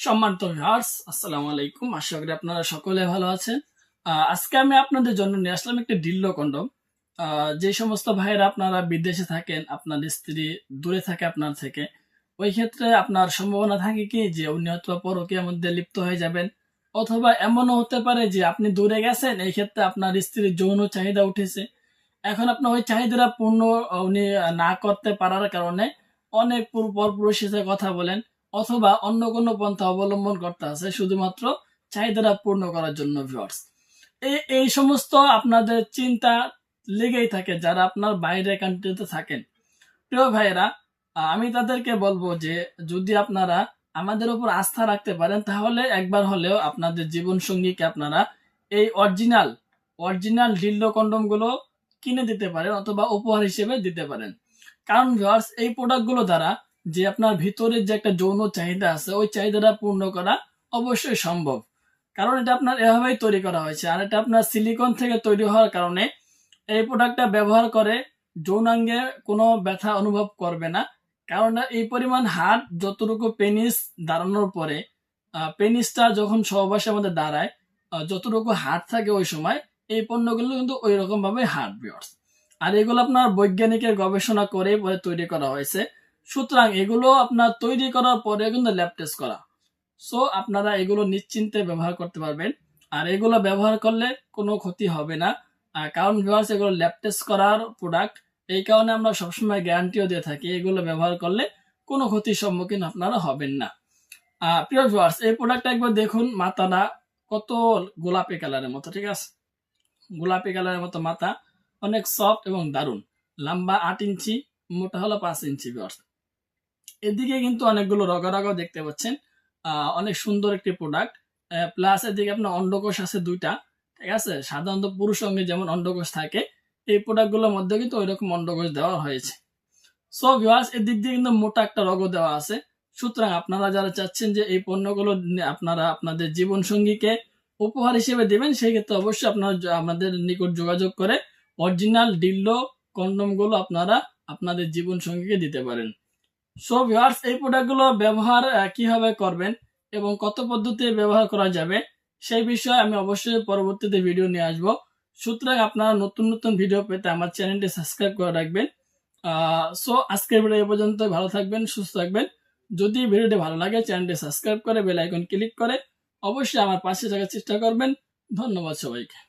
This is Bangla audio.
সম্মানিত ভিউয়ার্স, আসসালামু আলাইকুম। আশা করি আপনারা সকলে ভালো আছেন। আজকে আমি আপনাদের জন্য নিয়ে আসলাম একটি ডিল্লো কন্ডম। যে সমস্ত ভাইয়েরা আপনারা বিদেশে থাকেন, আপনার স্ত্রী দূরে থাকে আপনার থেকে, ওই ক্ষেত্রে আপনার সম্ভাবনা থাকে কি যে উনি হয়তো পরকীয়ার মধ্যে লিপ্ত হয়ে যাবেন, অথবা এমনও হতে পারে যে আপনি দূরে গেছেন, এই ক্ষেত্রে আপনার স্ত্রীর যৌন চাহিদা উঠেছে। এখন আপনার ওই চাহিদাটা পূর্ণ উনি না করতে পারার কারণে অনেক পরপুরুষের সাথে কথা বলেন, অথবা অন্য কোনো পন্থা অবলম্বন করতে আছে শুধুমাত্র চাহিদাটা পূর্ণ করার জন্য। ভিউয়ার্স, এই সমস্ত আপনাদের চিন্তা লেগেই থাকে যারা আপনার বাইরে কান্ট্রিতে থাকেন। প্রিয় ভাইয়েরা, আমি তাদেরকে বলবো যে যদি আপনারা আমাদের উপর আস্থা রাখতে পারেন তাহলে একবার হলেও আপনাদের জীবন সঙ্গীকে আপনারা এই অরিজিনাল অরিজিনাল ডিল্ডো কন্ডম গুলো কিনে দিতে পারেন অথবা উপহার হিসেবে দিতে পারেন। কারণ ভিউয়ার্স, এই প্রোডাক্টগুলো দ্বারা যে আপনার ভিতরে যে একটা যৌন চাহিদা আছে ওই চাহিদাটা পূর্ণ করা অবশ্যই সম্ভব। কারণ এটা আপনার এভাবেই তৈরি করা হয়েছে, আর এটা আপনার সিলিকন থেকে তৈরি হওয়ার কারণে এই প্রোডাক্টটা ব্যবহার করে যৌনাঙ্গে কোনো ব্যথা অনুভব করবে না। কারণ এই পরিমাণ হাড় যতটুকু পেনিস দাঁড়ানোর পরে, পেনিসটা যখন সহবাসের মধ্যে দাঁড়ায়, যতটুকু হাড় থাকে ওই সময় এই পণ্যগুলো কিন্তু ওই রকম ভাবে হাড়। ভিউয়ার্স, আর এগুলো আপনার বৈজ্ঞানিকের গবেষণা করে পরে তৈরি করা হয়েছে। সুতরাং এগুলো আপনার তৈরি করার পরে কিন্তু ল্যাব টেস্ট করা। সো আপনারা এগুলো নিশ্চিন্তে ব্যবহার করতে পারবেন, আর এগুলো ব্যবহার করলে কোনো ক্ষতি হবে না। কারণ ভিউয়ার্স, এগুলো ল্যাব টেস্ট করার প্রোডাক্ট, এই কারণে আমরা সবসময় গ্যারান্টিও দিয়ে থাকি এগুলো ব্যবহার করলে কোনো ক্ষতির সম্মুখীন আপনারা হবেন না। প্রিয় ভিউয়ার্স, এই প্রোডাক্টটা একবার দেখুন, মাথাটা কত গোলাপি কালারের মতো, ঠিক আছে? গোলাপি কালারের মতো মাথা, অনেক সফট এবং দারুণ। লম্বা 8 ইঞ্চি, মোটা হলো 5 ইঞ্চি। ভিউয়ার্স, এদিকে কিন্তু অনেকগুলো রগা রগা দেখতে পাচ্ছেন। অনেক সুন্দর একটি প্রোডাক্ট। প্লাস এদিকে আপনার অন্ডকোষ আছে 2টা, ঠিক আছে? সাধারণত পুরুষ অঙ্গে যেমন অন্ডকোষ থাকে, এই প্রোডাক্টগুলোর মধ্যে কিন্তু ওইরকম অন্ডকোষ দেওয়া হয়েছে। সো ভিউয়ার্স, এদিক দিয়ে কিন্তু মোটা একটা রগ দেওয়া আছে। সুতরাং আপনারা যারা চাচ্ছেন যে এই পণ্যগুলো আপনারা আপনাদের জীবন সঙ্গীকে উপহার হিসেবে দেবেন, সেই ক্ষেত্রে অবশ্যই আপনারা আমাদের নিকট যোগাযোগ করে অরিজিনাল ডিল্ডো কন্ডম গুলো আপনারা আপনাদের জীবন সঙ্গীকে দিতে পারেন। সো ভিউয়ার্স, এই প্রোডাক্টগুলো ব্যবহার কিভাবে করবেন এবং কত পদ্ধতিতে ব্যবহার করা যাবে সেই বিষয়ে আমি অবশ্যই পরবর্তীতে ভিডিও নিয়ে আসব। সুতরাং আপনারা নতুন নতুন ভিডিও পেতে আমার চ্যানেলটি সাবস্ক্রাইব করে রাখবেন। সো আজকের ভিডিও এই পর্যন্ত। ভালো থাকবেন, সুস্থ থাকবেন। যদি ভিডিওটি ভালো লাগে চ্যানেলটি সাবস্ক্রাইব করে বেল আইকন ক্লিক করে অবশ্যই আমার পাশে থাকার চেষ্টা করবেন। ধন্যবাদ সবাইকে।